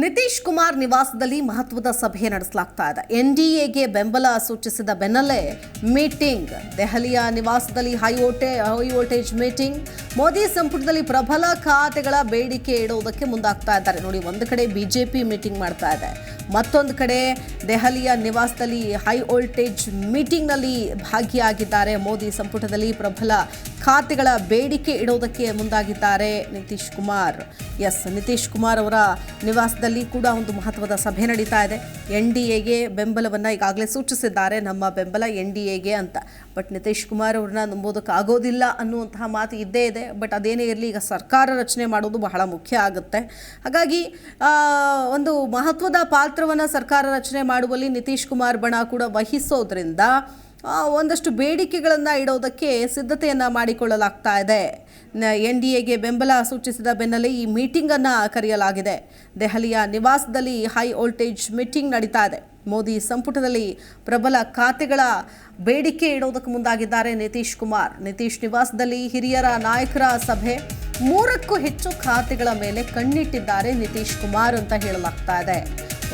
ನಿತೀಶ್ ಕುಮಾರ್ ನಿವಾಸದಲ್ಲಿ ಮಹತ್ವದ ಸಭೆ ನಡೆಸಲಾಗ್ತಾ ಇದೆ. ಎನ್ಡಿಎಗೆ ಬೆಂಬಲ ಸೂಚಿಸಿದ ಬೆನ್ನಲ್ಲೇ ಮೀಟಿಂಗ್. ದೆಹಲಿಯ ನಿವಾಸದಲ್ಲಿ ಹೈ ವೋಲ್ಟೇಜ್ ಮೀಟಿಂಗ್. ಮೋದಿ ಸಂಪುಟದಲ್ಲಿ ಪ್ರಬಲ ಖಾತೆಗಳ ಬೇಡಿಕೆ ಇಡುವುದಕ್ಕೆ ಮುಂದಾಗ್ತಾ ಇದ್ದಾರೆ. ನೋಡಿ, ಒಂದು ಕಡೆ ಬಿಜೆಪಿ ಮೀಟಿಂಗ್ ಮಾಡ್ತಾ ಇದೆ, ಮತ್ತೊಂದು ಕಡೆ ದೆಹಲಿಯ ನಿವಾಸದಲ್ಲಿ ಹೈ ವೋಲ್ಟೇಜ್ ಮೀಟಿಂಗ್ನಲ್ಲಿ ಭಾಗಿಯಾಗಿದ್ದಾರೆ. ಮೋದಿ ಸಂಪುಟದಲ್ಲಿ ಪ್ರಬಲ ಖಾತೆಗಳ ಬೇಡಿಕೆ ಇಡುವುದಕ್ಕೆ ಮುಂದಾಗಿದ್ದಾರೆ ನಿತೀಶ್ ಕುಮಾರ್. ನಿತೀಶ್ ಕುಮಾರ್ ಅವರ ನಿವಾಸದಲ್ಲಿ ಕೂಡ ಒಂದು ಮಹತ್ವದ ಸಭೆ ನಡೀತಾ ಇದೆ. ಎನ್ಡಿಎಗೆ ಬೆಂಬಲವನ್ನು ಈಗಾಗಲೇ ಸೂಚಿಸಿದ್ದಾರೆ, ನಮ್ಮ ಬೆಂಬಲ ಎನ್ಡಿಎಗೆ ಅಂತ. ಬಟ್ ನಿತೀಶ್ ಕುಮಾರ್ ಅವ್ರನ್ನ ನಂಬೋದಕ್ಕಾಗೋದಿಲ್ಲ ಅನ್ನುವಂತಹ ಮಾತು ಇದ್ದೇ ಇದೆ. ಬಟ್ ಅದೇನೇ ಇರಲಿ, ಈಗ ಸರ್ಕಾರ ರಚನೆ ಮಾಡೋದು ಬಹಳ ಮುಖ್ಯ ಆಗುತ್ತೆ. ಹಾಗಾಗಿ ಒಂದು ಮಹತ್ವದ ಪಾತ್ರವನ್ನು ಸರ್ಕಾರ ರಚನೆ ಮಾಡುವಲ್ಲಿ ನಿತೀಶ್ ಕುಮಾರ್ ಬಣ ಕೂಡ ವಹಿಸೋದ್ರಿಂದ ಒಂದಷ್ಟು ಬೇಡಿಕೆಗಳನ್ನು ಇಡೋದಕ್ಕೆ ಸಿದ್ಧತೆಯನ್ನು ಮಾಡಿಕೊಳ್ಳಲಾಗ್ತಾ ಇದೆ. ಎನ್ಡಿಎಗೆ ಬೆಂಬಲ ಸೂಚಿಸಿದ ಬೆನ್ನಲ್ಲೇ ಈ ಮೀಟಿಂಗನ್ನು ಕರೆಯಲಾಗಿದೆ. ದೆಹಲಿಯ ನಿವಾಸದಲ್ಲಿ ಹೈ ವೋಲ್ಟೇಜ್ ಮೀಟಿಂಗ್ ನಡೀತಾ ಇದೆ. ಮೋದಿ ಸಂಪುಟದಲ್ಲಿ ಪ್ರಬಲ ಖಾತೆಗಳ ಬೇಡಿಕೆ ಇಡೋದಕ್ಕೆ ಮುಂದಾಗಿದ್ದಾರೆ ನಿತೀಶ್ ಕುಮಾರ್. ನಿತೀಶ್ ನಿವಾಸದಲ್ಲಿ ಹಿರಿಯರ ನಾಯಕರ ಸಭೆ. 3ಕ್ಕೂ ಹೆಚ್ಚು ಖಾತೆಗಳ ಮೇಲೆ ಕಣ್ಣಿಟ್ಟಿದ್ದಾರೆ ನಿತೀಶ್ ಕುಮಾರ್ ಅಂತ ಹೇಳಲಾಗ್ತಾ ಇದೆ.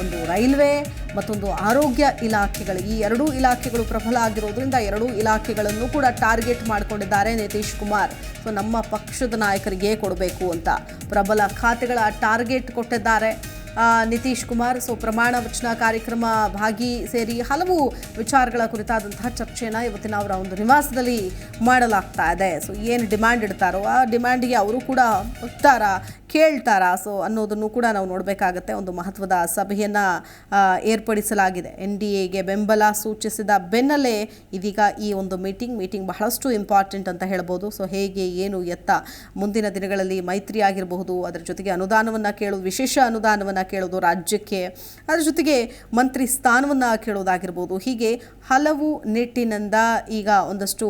ಒಂದು ರೈಲ್ವೆ, ಮತ್ತೊಂದು ಆರೋಗ್ಯ ಇಲಾಖೆಗಳು. ಈ ಎರಡೂ ಇಲಾಖೆಗಳು ಪ್ರಬಲ ಆಗಿರೋದ್ರಿಂದ ಎರಡೂ ಇಲಾಖೆಗಳನ್ನು ಕೂಡ ಟಾರ್ಗೆಟ್ ಮಾಡಿಕೊಂಡಿದ್ದಾರೆ ನಿತೀಶ್ ಕುಮಾರ್. ಸೊ ನಮ್ಮ ಪಕ್ಷದ ನಾಯಕರಿಗೆ ಕೊಡಬೇಕು ಅಂತ ಪ್ರಬಲ ಖಾತೆಗಳ ಟಾರ್ಗೆಟ್ ಕೊಟ್ಟಿದ್ದಾರೆ ನಿತೀಶ್ ಕುಮಾರ್. ಸೊ ಪ್ರಮಾಣ ವಚನ ಕಾರ್ಯಕ್ರಮ ಭಾಗಿ ಸೇರಿ ಹಲವು ವಿಚಾರಗಳ ಕುರಿತಾದಂತಹ ಚರ್ಚೆಯನ್ನು ಇವತ್ತಿನ ಅವರ ಒಂದು ನಿವಾಸದಲ್ಲಿ ಮಾಡಲಾಗ್ತಾ ಇದೆ. ಸೊ ಏನು ಡಿಮ್ಯಾಂಡ್ ಇಡ್ತಾರೋ ಆ ಡಿಮ್ಯಾಂಡ್ಗೆ ಅವರು ಕೂಡ ಹೋಗ್ತಾರಾ, ಕೇಳ್ತಾರಾ, ಸೊ ಅನ್ನೋದನ್ನು ಕೂಡ ನಾವು ನೋಡಬೇಕಾಗತ್ತೆ. ಒಂದು ಮಹತ್ವದ ಸಭೆಯನ್ನು ಏರ್ಪಡಿಸಲಾಗಿದೆ. ಎನ್ಡಿಎಗೆ ಬೆಂಬಲ ಸೂಚಿಸಿದ ಬೆನ್ನಲ್ಲೇ ಇದೀಗ ಈ ಒಂದು ಮೀಟಿಂಗ್ ಬಹಳಷ್ಟು ಇಂಪಾರ್ಟೆಂಟ್ ಅಂತ ಹೇಳ್ಬೋದು. ಸೊ ಹೇಗೆ, ಏನು, ಎತ್ತ, ಮುಂದಿನ ದಿನಗಳಲ್ಲಿ ಮೈತ್ರಿ ಆಗಿರಬಹುದು, ಅದರ ಜೊತೆಗೆ ಅನುದಾನವನ್ನು ಕೇಳೋದು, ವಿಶೇಷ ಅನುದಾನವನ್ನು ಕೇಳೋದು ರಾಜ್ಯಕ್ಕೆ, ಅದರ ಜೊತೆಗೆ ಮಂತ್ರಿ ಸ್ಥಾನವನ್ನು ಕೇಳೋದಾಗಿರ್ಬೋದು. ಹೀಗೆ ಹಲವು ನಿಟ್ಟಿನಿಂದ ಈಗ ಒಂದಷ್ಟು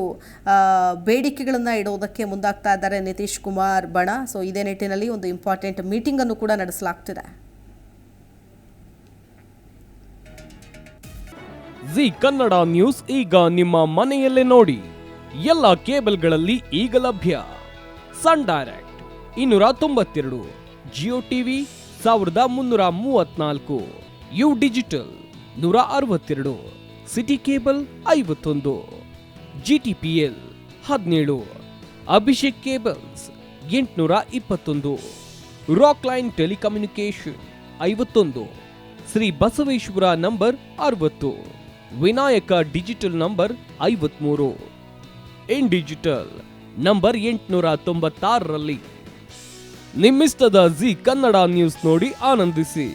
ಬೇಡಿಕೆಗಳನ್ನು ಇಡೋದಕ್ಕೆ ಮುಂದಾಗ್ತಾ ಇದ್ದಾರೆ ನಿತೀಶ್ ಕುಮಾರ್ ಬಣ. ಸೊ ಇದೇ ನಿಟ್ಟಿನಲ್ಲಿ ಒಂದು ಇಂಪಾರ್ಟೆಂಟ್ ಮೀಟಿಂಗ್ ಅನ್ನು ಕೂಡ ನಡೆಸಲಾಗ್ತಿದೆ. ಜಿ ಕನ್ನಡ ನ್ಯೂಸ್ ಈಗ ನಿಮ್ಮ ಮನೆಯಲ್ಲೇ ನೋಡಿ. ಎಲ್ಲ ಕೇಬಲ್ಗಳಲ್ಲಿ ಈಗ ಲಭ್ಯ. Sun Direct 292, Jio TV 1334, U digital 162, city cable 51, GTPL 17, Abhishek cables 821, rock line telecommunication 51, Shri Basaveshwara number 60, Vinayaka digital number 53, in digital number 896ರಲ್ಲಿ. ನಿಮ್ಮಿಷ್ಟದ ಜಿ ಕನ್ನಡ ನ್ಯೂಸ್ ನೋಡಿ ಆನಂದಿಸಿ.